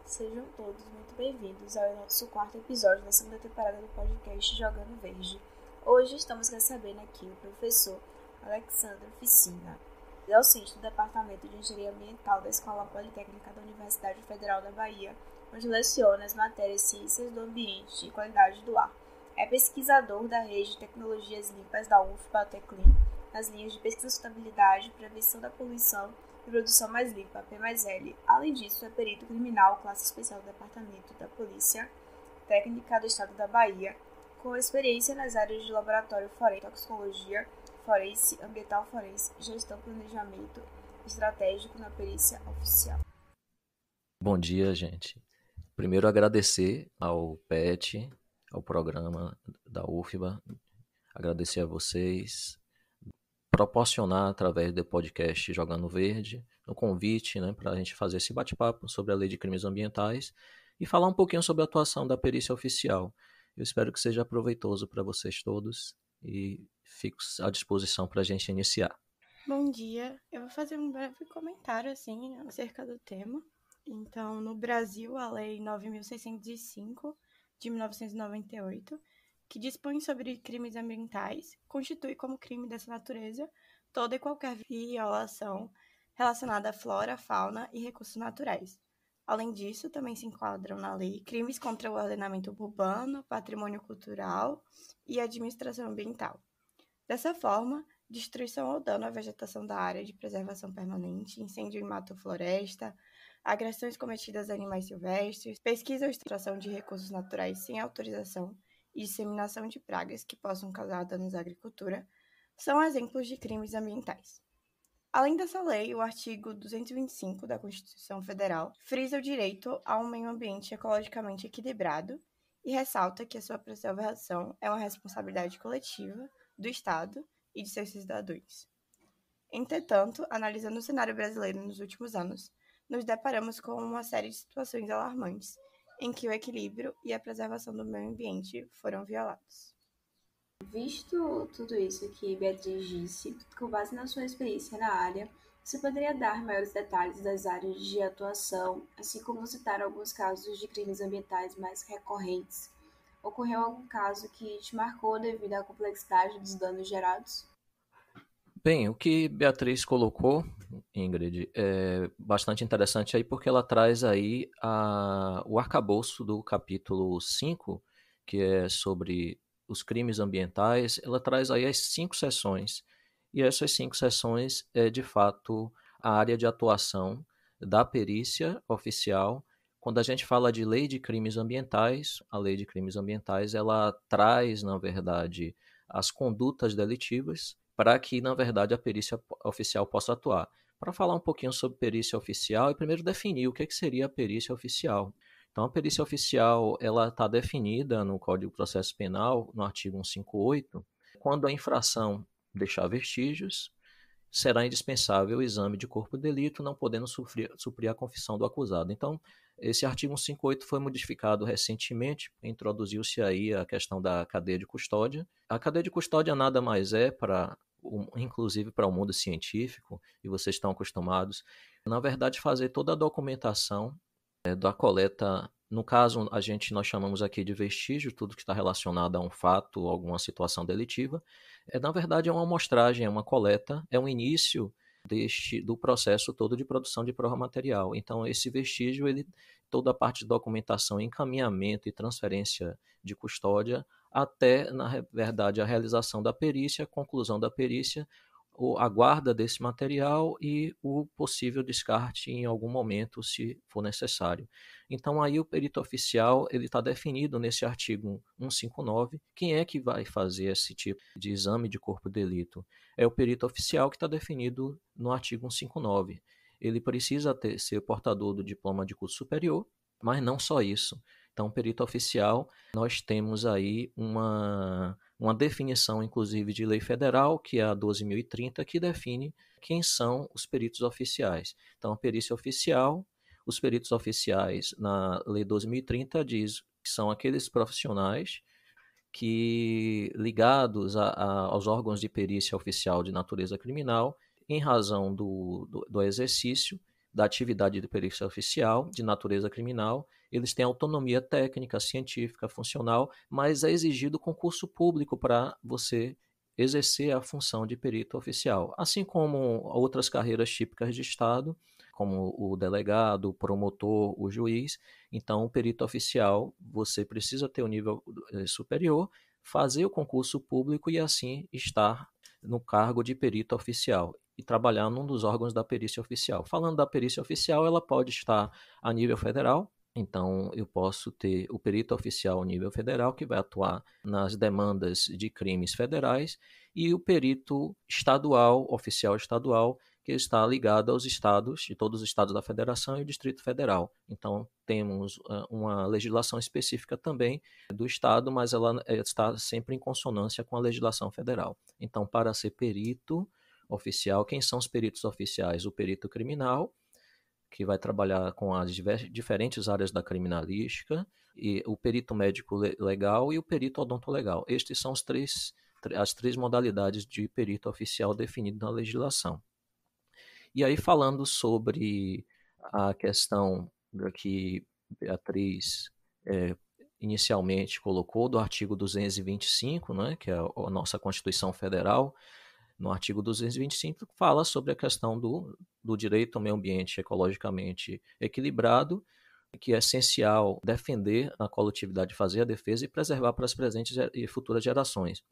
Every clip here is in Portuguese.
Sejam todos muito bem-vindos ao nosso quarto episódio da segunda temporada do podcast Jogando Verde. Hoje estamos recebendo aqui o professor Alexandre Ficina, docente do Departamento de Engenharia Ambiental da Escola Politécnica da Universidade Federal da Bahia, onde leciona as matérias Ciências do Ambiente e Qualidade do Ar. É pesquisador da Rede de Tecnologias Limpas da UFBA Teclim, nas linhas de pesquisa, sustentabilidade, prevenção da poluição e produção mais limpa, P+L. Além disso, é perito criminal, classe especial do Departamento da Polícia Técnica do Estado da Bahia, com experiência nas áreas de laboratório forense, toxicologia forense, ambiental forense, gestão, planejamento estratégico na perícia oficial. Bom dia, gente. Primeiro, agradecer ao PET, ao programa da UFBA, agradecer a vocês, proporcionar através do podcast Jogando Verde, o convite, para a gente fazer esse bate-papo sobre a Lei de Crimes Ambientais e falar um pouquinho sobre a atuação da perícia oficial. Eu espero que seja proveitoso para vocês todos e fico à disposição para a gente iniciar. Bom dia, eu vou fazer um breve comentário acerca do tema. Então, no Brasil, a Lei 9.605, de 1998, que dispõe sobre crimes ambientais, constitui como crime dessa natureza toda e qualquer violação relacionada à flora, fauna e recursos naturais. Além disso, também se enquadram na lei crimes contra o ordenamento urbano, patrimônio cultural e administração ambiental. Dessa forma, destruição ou dano à vegetação da área de preservação permanente, incêndio em mato-floresta, agressões cometidas a animais silvestres, pesquisa ou extração de recursos naturais sem autorização e disseminação de pragas que possam causar danos à agricultura, são exemplos de crimes ambientais. Além dessa lei, o artigo 225 da Constituição Federal frisa o direito a um meio ambiente ecologicamente equilibrado e ressalta que a sua preservação é uma responsabilidade coletiva do Estado e de seus cidadãos. Entretanto, analisando o cenário brasileiro nos últimos anos, nos deparamos com uma série de situações alarmantes em que o equilíbrio e a preservação do meio ambiente foram violados. Visto tudo isso que Beatriz disse, com base na sua experiência na área, você poderia dar maiores detalhes das áreas de atuação, assim como citar alguns casos de crimes ambientais mais recorrentes? Ocorreu algum caso que te marcou devido à complexidade dos danos gerados? Bem, o que Beatriz colocou, Ingrid, é bastante interessante aí porque ela traz aí o arcabouço do capítulo 5, que é sobre os crimes ambientais, ela traz aí as 5 seções. E essas 5 seções é, de fato, a área de atuação da perícia oficial. Quando a gente fala de lei de crimes ambientais, a lei de crimes ambientais, ela traz, na verdade, as condutas delitivas, para que, na verdade, a perícia oficial possa atuar. Para falar um pouquinho sobre perícia oficial, e primeiro definir o que seria a perícia oficial. Então, a perícia oficial ela está definida no Código de Processo Penal, no artigo 158, quando a infração deixar vestígios, será indispensável o exame de corpo de delito, não podendo suprir a confissão do acusado. Então, esse artigo 158 foi modificado recentemente, introduziu-se aí a questão da cadeia de custódia. A cadeia de custódia nada mais é inclusive para o mundo científico, e vocês estão acostumados, na verdade, fazer toda a documentação da coleta. No caso, nós chamamos aqui de vestígio, tudo que está relacionado a um fato, alguma situação delitiva. Na verdade, é uma amostragem, é uma coleta, é um início do processo todo de produção de prova material. Então, esse vestígio, toda a parte de documentação, encaminhamento e transferência de custódia, até, na verdade, a realização da perícia, a conclusão da perícia, a guarda desse material e o possível descarte em algum momento, se for necessário. Então, aí o perito oficial está definido nesse artigo 159. Quem é que vai fazer esse tipo de exame de corpo de delito? É o perito oficial, que está definido no artigo 159. Ele precisa ser portador do diploma de curso superior, mas não só isso. Então, perito oficial, nós temos aí uma definição, inclusive, de lei federal, que é a 12.030, que define quem são os peritos oficiais. Então, a perícia oficial, os peritos oficiais, na lei 12.030, diz que são aqueles profissionais que, ligados aos órgãos de perícia oficial de natureza criminal, em razão do exercício da atividade de perícia oficial de natureza criminal. Eles têm autonomia técnica, científica, funcional, mas é exigido concurso público para você exercer a função de perito oficial, assim como outras carreiras típicas de Estado, como o delegado, o promotor, o juiz. Então, o perito oficial, você precisa ter o nível superior, fazer o concurso público e assim estar no cargo de perito oficial e trabalhar num dos órgãos da perícia oficial. Falando da perícia oficial, ela pode estar a nível federal. Então, eu posso ter o perito oficial a nível federal, que vai atuar nas demandas de crimes federais, e o perito estadual, oficial estadual, que está ligado aos estados, de todos os estados da federação e o Distrito Federal. Então, temos uma legislação específica também do estado, mas ela está sempre em consonância com a legislação federal. Então, para ser perito oficial, quem são os peritos oficiais? O perito criminal, que vai trabalhar com as diferentes áreas da criminalística, e o perito médico legal e o perito odontolegal. Estes são as três modalidades de perito oficial definidas na legislação. E aí, falando sobre a questão que Beatriz inicialmente colocou do artigo 225, né, que é a nossa Constituição Federal, no artigo 225, fala sobre a questão do direito ao meio ambiente ecologicamente equilibrado, que é essencial defender a coletividade, fazer a defesa e preservar para as presentes e futuras gerações.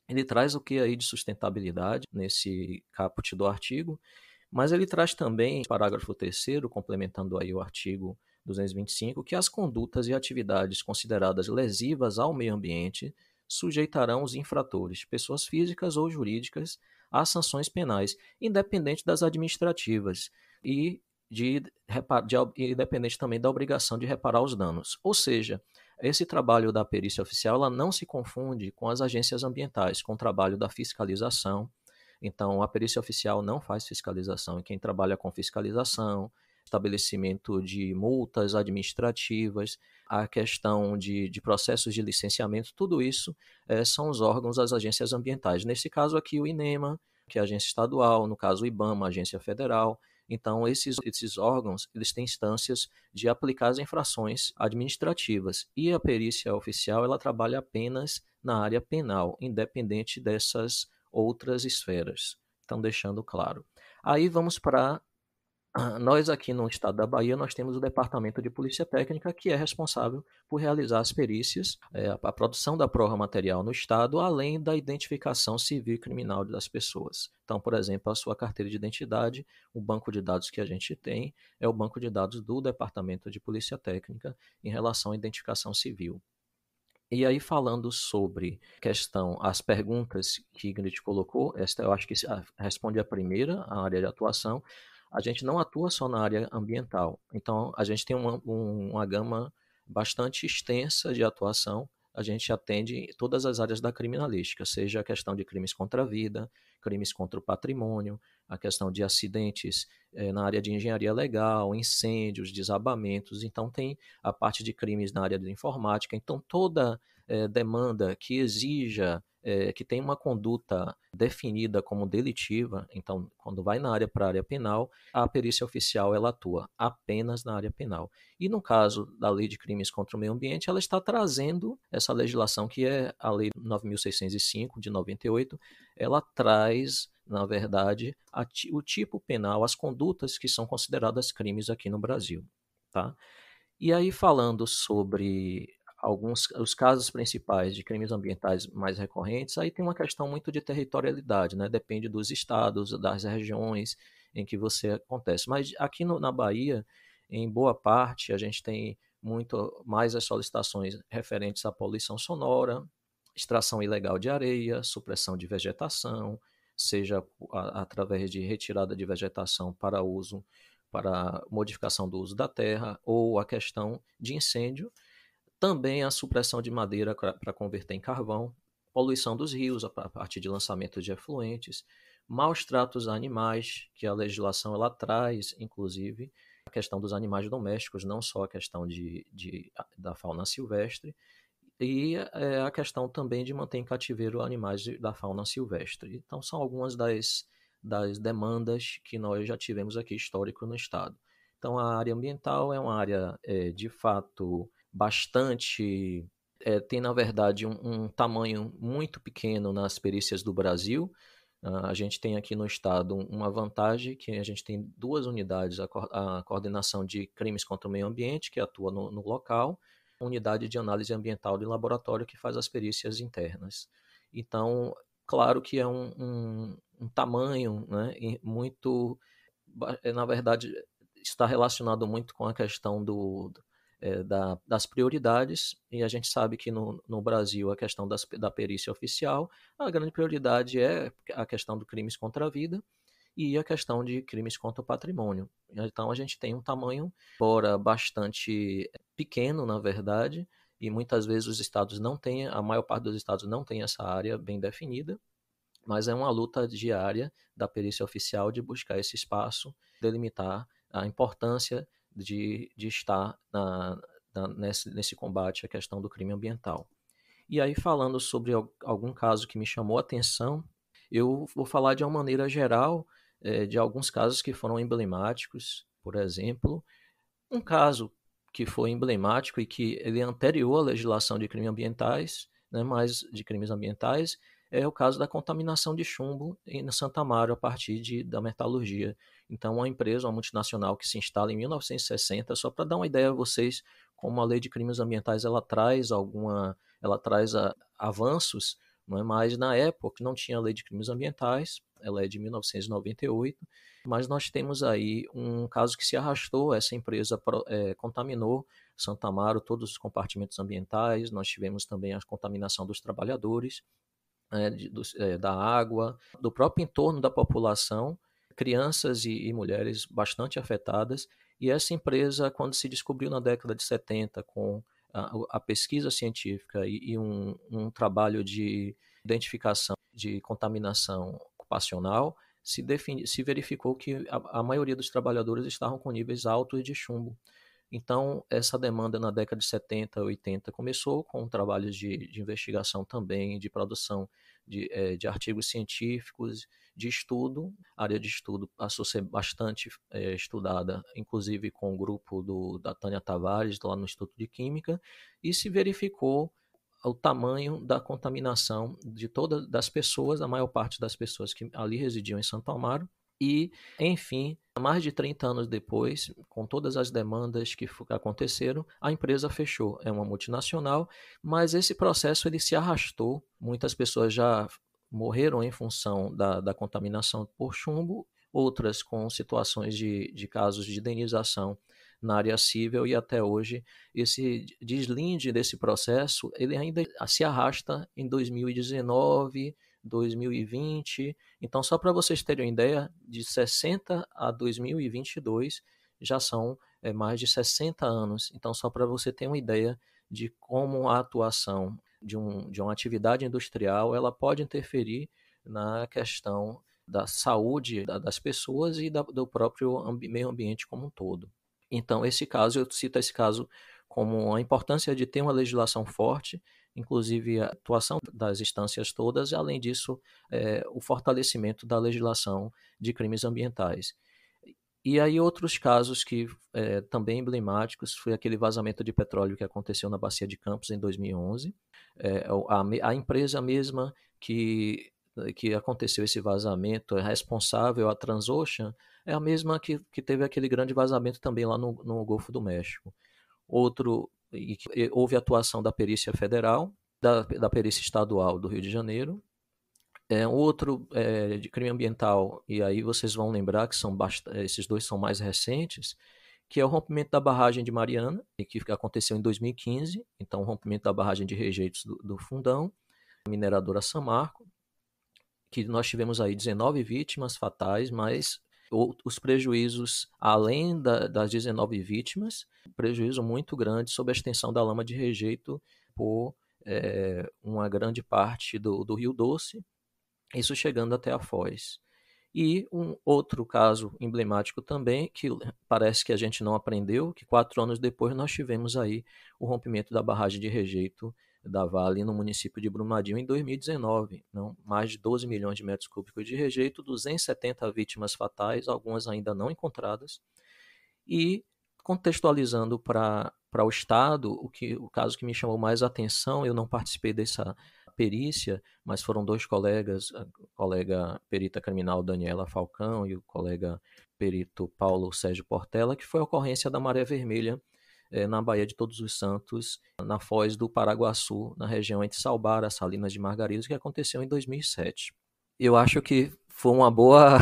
Ele traz o que aí de sustentabilidade nesse caput do artigo, mas ele traz também, parágrafo 3º, complementando aí o artigo 225, que as condutas e atividades consideradas lesivas ao meio ambiente sujeitarão os infratores, pessoas físicas ou jurídicas, a sanções penais, independente das administrativas e independente também da obrigação de reparar os danos. Ou seja, esse trabalho da perícia oficial ela não se confunde com as agências ambientais, com o trabalho da fiscalização. Então, a perícia oficial não faz fiscalização, e quem trabalha com fiscalização, estabelecimento de multas administrativas, a questão de processos de licenciamento, tudo isso são os órgãos das agências ambientais. Nesse caso aqui, o INEMA, que é a agência estadual, no caso o IBAMA, a agência federal. Então, esses órgãos eles têm instâncias de aplicar as infrações administrativas. E a perícia oficial ela trabalha apenas na área penal, independente dessas outras esferas. Então, deixando claro. Aí vamos para... Nós aqui no estado da Bahia, nós temos o Departamento de Polícia Técnica, que é responsável por realizar as perícias, a produção da prova material no estado, além da identificação civil e criminal das pessoas. Então, por exemplo, a sua carteira de identidade, o banco de dados que a gente tem, é o banco de dados do Departamento de Polícia Técnica em relação à identificação civil. E aí, falando sobre as perguntas que Ingrid colocou, esta eu acho que responde a primeira, a área de atuação. A gente não atua só na área ambiental. Então, a gente tem uma gama bastante extensa de atuação. A gente atende todas as áreas da criminalística, seja a questão de crimes contra a vida, crimes contra o patrimônio, a questão de acidentes na área de engenharia legal, incêndios, desabamentos. Então, tem a parte de crimes na área de informática. Então, toda demanda que exija que tem uma conduta definida como delitiva, então, quando vai na área para a área penal, a perícia oficial ela atua apenas na área penal. E no caso da Lei de Crimes contra o Meio Ambiente, ela está trazendo essa legislação que é a Lei 9.605, de 98, ela traz, na verdade, o tipo penal, as condutas que são consideradas crimes aqui no Brasil. Tá? E aí, falando sobre os casos principais de crimes ambientais mais recorrentes, aí tem uma questão muito de territorialidade, né? Depende dos estados, das regiões em que você acontece. Mas aqui na Bahia, em boa parte, a gente tem muito mais as solicitações referentes à poluição sonora, extração ilegal de areia, supressão de vegetação, seja através de retirada de vegetação para modificação do uso da terra, ou a questão de incêndio. Também a supressão de madeira para converter em carvão, poluição dos rios a partir de lançamento de efluentes, maus tratos a animais, que a legislação ela traz, inclusive, a questão dos animais domésticos, não só a questão da fauna silvestre, e a questão também de manter em cativeiro animais da fauna silvestre. Então, são algumas das demandas que nós já tivemos aqui histórico no Estado. Então, a área ambiental é uma área, de fato, bastante. Tem, na verdade, um tamanho muito pequeno nas perícias do Brasil. A gente tem aqui no estado uma vantagem que a gente tem duas unidades, a coordenação de crimes contra o meio ambiente, que atua no local, a unidade de análise ambiental de laboratório, que faz as perícias internas. Então, claro que é um tamanho, né, muito, na verdade, está relacionado muito com a questão das prioridades, e a gente sabe que no Brasil a questão da perícia oficial, a grande prioridade é a questão de crimes contra a vida e a questão de crimes contra o patrimônio. Então a gente tem um tamanho, embora bastante pequeno, na verdade, e muitas vezes os estados não têm, a maior parte dos estados não tem essa área bem definida, mas é uma luta diária da perícia oficial de buscar esse espaço, delimitar a importância de estar nesse combate à questão do crime ambiental. E aí, falando sobre algum caso que me chamou a atenção, eu vou falar de uma maneira geral de alguns casos que foram emblemáticos. Por exemplo, um caso que foi emblemático e que ele é anterior à legislação de crimes ambientais, né, mas de crimes ambientais, é o caso da contaminação de chumbo em Santa Amaro a partir da metalurgia. Então, uma empresa, uma multinacional que se instala em 1960, só para dar uma ideia a vocês, como a lei de crimes ambientais ela traz avanços, não é? Mas na época não tinha lei de crimes ambientais, ela é de 1998, mas nós temos aí um caso que se arrastou, essa empresa contaminou Santa Amaro, todos os compartimentos ambientais, nós tivemos também a contaminação dos trabalhadores, da água, do próprio entorno da população, crianças e mulheres bastante afetadas, e essa empresa, quando se descobriu na década de 70 com a pesquisa científica e trabalho de identificação de contaminação ocupacional, se verificou que a maioria dos trabalhadores estavam com níveis altos de chumbo. Então, essa demanda na década de 70, 80 começou com trabalhos de investigação também, de produção de artigos científicos, de estudo. A área de estudo passou a ser bastante estudada, inclusive com o grupo da Tânia Tavares, lá no Instituto de Química, e se verificou o tamanho da contaminação de todas das pessoas, a maior parte das pessoas que ali residiam em Santo Amaro, e, enfim, mais de 30 anos depois, com todas as demandas que aconteceram, a empresa fechou. É uma multinacional, mas esse processo ele se arrastou. Muitas pessoas já morreram em função da contaminação por chumbo, outras com situações de casos de indenização na área civil, e até hoje esse deslinde desse processo ele ainda se arrasta em 2019, 2020. Então, só para vocês terem uma ideia, de 60 a 2022 já são mais de 60 anos. Então, só para você ter uma ideia de como a atuação de uma atividade industrial ela pode interferir na questão da saúde das pessoas e do próprio meio ambiente como um todo. Então, eu cito esse caso como a importância de ter uma legislação forte, inclusive a atuação das instâncias todas, e além disso, o fortalecimento da legislação de crimes ambientais. E aí outros casos que também emblemáticos foi aquele vazamento de petróleo que aconteceu na Bacia de Campos em 2011. A empresa mesma que aconteceu esse vazamento, é responsável, a Transocean, é a mesma que teve aquele grande vazamento também lá no Golfo do México. Houve atuação da Perícia Federal, da Perícia Estadual do Rio de Janeiro. Outro de crime ambiental, e aí vocês vão lembrar que esses dois são mais recentes, que é o rompimento da barragem de Mariana, que aconteceu em 2015, então o rompimento da barragem de rejeitos do Fundão, a mineradora Samarco, que nós tivemos aí 19 vítimas fatais, mas os prejuízos, além das 19 vítimas, prejuízo muito grande sobre a extensão da lama de rejeito por uma grande parte do Rio Doce, isso chegando até a Foz. E um outro caso emblemático também, que parece que a gente não aprendeu, que 4 anos depois nós tivemos aí o rompimento da barragem de rejeito da Vale no município de Brumadinho em 2019. Não, mais de 12 milhões de metros cúbicos de rejeito, 270 vítimas fatais, algumas ainda não encontradas. E contextualizando para o Estado, o caso que me chamou mais atenção, eu não participei dessa perícia, mas foram dois colegas, a colega perita criminal Daniela Falcão e o colega perito Paulo Sérgio Portela, que foi a ocorrência da Maré Vermelha na Baía de Todos os Santos, na foz do Paraguaçu, na região entre Salbara, Salinas de Margaridos, que aconteceu em 2007. Eu acho que foi uma boa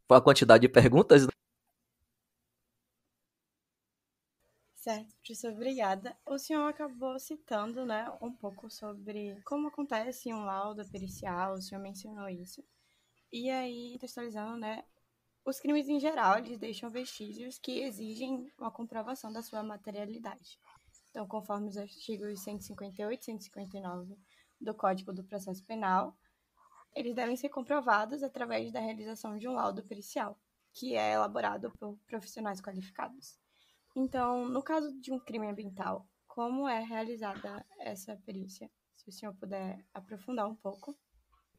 a quantidade de perguntas. Certo, professor, obrigada. O senhor acabou citando, né, um pouco sobre como acontece um laudo pericial, o senhor mencionou isso. E aí, contextualizando, né, os crimes em geral, eles deixam vestígios que exigem uma comprovação da sua materialidade. Então, conforme os artigos 158 e 159 do Código do Processo Penal, eles devem ser comprovados através da realização de um laudo pericial, que é elaborado por profissionais qualificados. Então, no caso de um crime ambiental, como é realizada essa perícia? Se o senhor puder aprofundar um pouco.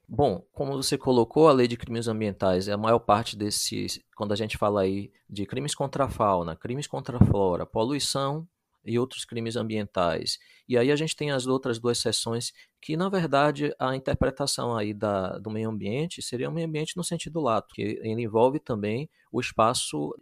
Bom, como você colocou, a lei de crimes ambientais, a maior parte desses, quando a gente fala aí de crimes contra a fauna, crimes contra a flora, poluição e outros crimes ambientais. E aí a gente tem as outras duas seções que, na verdade, a interpretação aí do meio ambiente seria o meio ambiente no sentido lato, que ele envolve também o espaço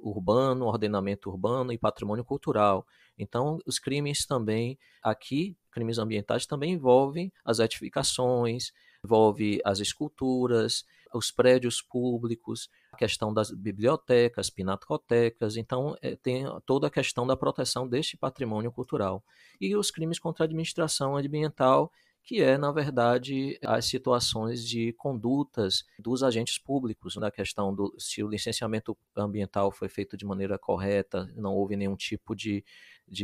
urbano, ordenamento urbano e patrimônio cultural. Então, os crimes também, aqui, crimes ambientais também envolvem as edificações, envolve as esculturas, os prédios públicos, a questão das bibliotecas, pinacotecas, então tem toda a questão da proteção deste patrimônio cultural. E os crimes contra a administração ambiental, que é, na verdade, as situações de condutas dos agentes públicos, na questão do se o licenciamento ambiental foi feito de maneira correta, não houve nenhum tipo de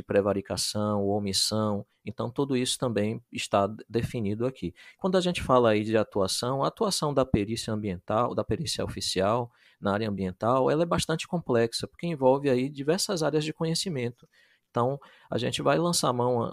prevaricação ou omissão. Então, tudo isso também está definido aqui. Quando a gente fala aí de atuação, a atuação da perícia ambiental, da perícia oficial na área ambiental, ela é bastante complexa, porque envolve aí diversas áreas de conhecimento. Então, a gente vai lançar a mão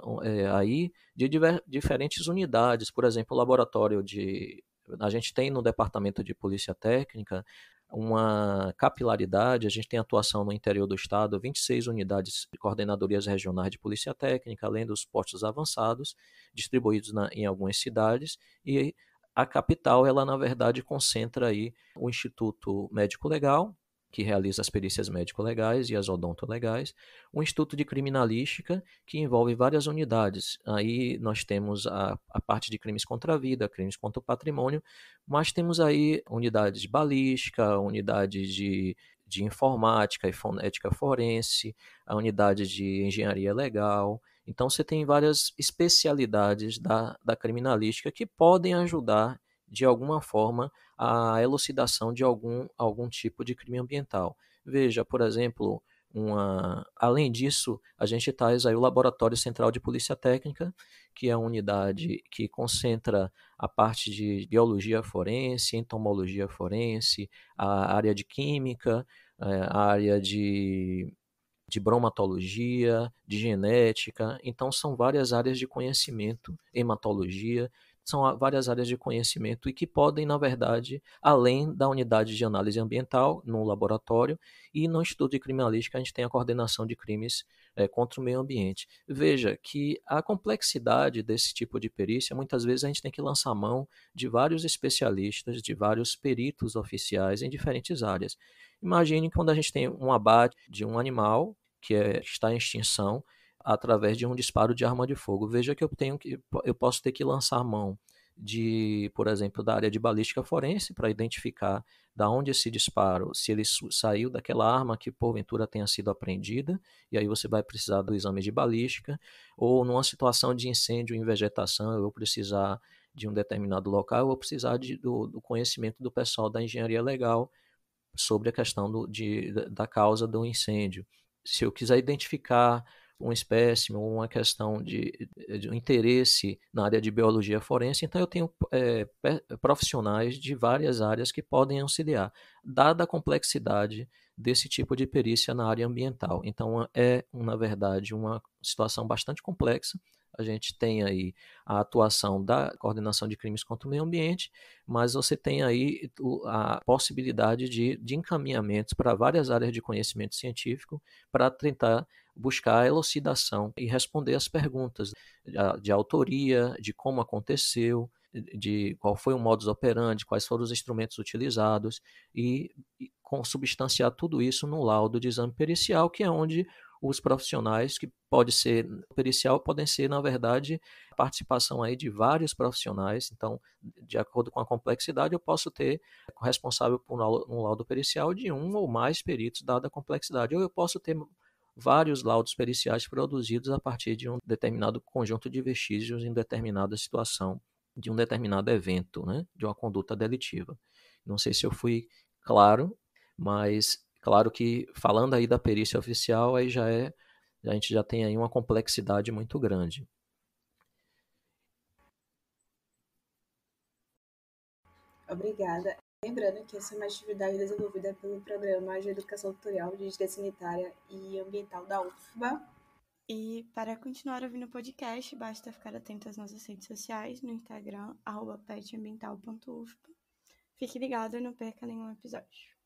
aí de diferentes unidades, por exemplo, o laboratório de... A gente tem no Departamento de Polícia Técnica uma capilaridade, a gente tem atuação no interior do estado, 26 unidades de coordenadorias regionais de polícia técnica, além dos postos avançados, distribuídos em algumas cidades, e a capital, ela na verdade concentra aí o Instituto Médico Legal, que realiza as perícias médico-legais e as odonto-legais, um instituto de criminalística que envolve várias unidades. Aí nós temos a parte de crimes contra a vida, crimes contra o patrimônio, mas temos aí unidades de balística, unidades de informática e fonética forense, a unidade de engenharia legal. Então você tem várias especialidades da criminalística que podem ajudar de alguma forma a elucidação de algum tipo de crime ambiental. Veja, por exemplo, além disso, a gente traz aí o Laboratório Central de Polícia Técnica, que é a unidade que concentra a parte de biologia forense, entomologia forense, a área de química, a área de bromatologia, de genética. Então, são várias áreas de conhecimento, hematologia, são várias áreas de conhecimento e que podem, na verdade, além da unidade de análise ambiental no laboratório e no Instituto de Criminalística, a gente tem a coordenação de crimes contra o meio ambiente. Veja que a complexidade desse tipo de perícia, muitas vezes a gente tem que lançar mão de vários especialistas, de vários peritos oficiais em diferentes áreas. Imagine quando a gente tem um abate de um animal que está em extinção através de um disparo de arma de fogo. Veja que eu posso ter que lançar mão por exemplo, da área de balística forense para identificar da onde esse disparo, se ele saiu daquela arma que porventura tenha sido apreendida, e aí você vai precisar do exame de balística, ou numa situação de incêndio em vegetação, eu vou precisar de um determinado local, eu vou precisar do conhecimento do pessoal da engenharia legal sobre a questão da causa do incêndio. Se eu quiser identificar uma espécime ou uma questão de um interesse na área de biologia forense, então eu tenho profissionais de várias áreas que podem auxiliar, dada a complexidade desse tipo de perícia na área ambiental. Então na verdade, uma situação bastante complexa, a gente tem aí a atuação da coordenação de crimes contra o meio ambiente, mas você tem aí a possibilidade de encaminhamentos para várias áreas de conhecimento científico para tentar buscar a elucidação e responder as perguntas de autoria, de como aconteceu, de qual foi o modus operandi, quais foram os instrumentos utilizados e consubstanciar tudo isso no laudo de exame pericial, que é onde os profissionais, que pode ser pericial, podem ser, na verdade, a participação aí de vários profissionais. Então, de acordo com a complexidade, eu posso ter responsável por um laudo pericial de um ou mais peritos, dada a complexidade. Ou eu posso ter vários laudos periciais produzidos a partir de um determinado conjunto de vestígios em determinada situação, de um determinado evento, né, de uma conduta delitiva. Não sei se eu fui claro, mas claro que falando aí da perícia oficial, aí a gente já tem aí uma complexidade muito grande. Obrigada. Lembrando que essa é uma atividade desenvolvida pelo Programa de Educação Tutorial de Engenharia Sanitária e Ambiental da UFBA. E para continuar ouvindo o podcast, basta ficar atento às nossas redes sociais, no Instagram, @petambiental.ufba. Fique ligado e não perca nenhum episódio.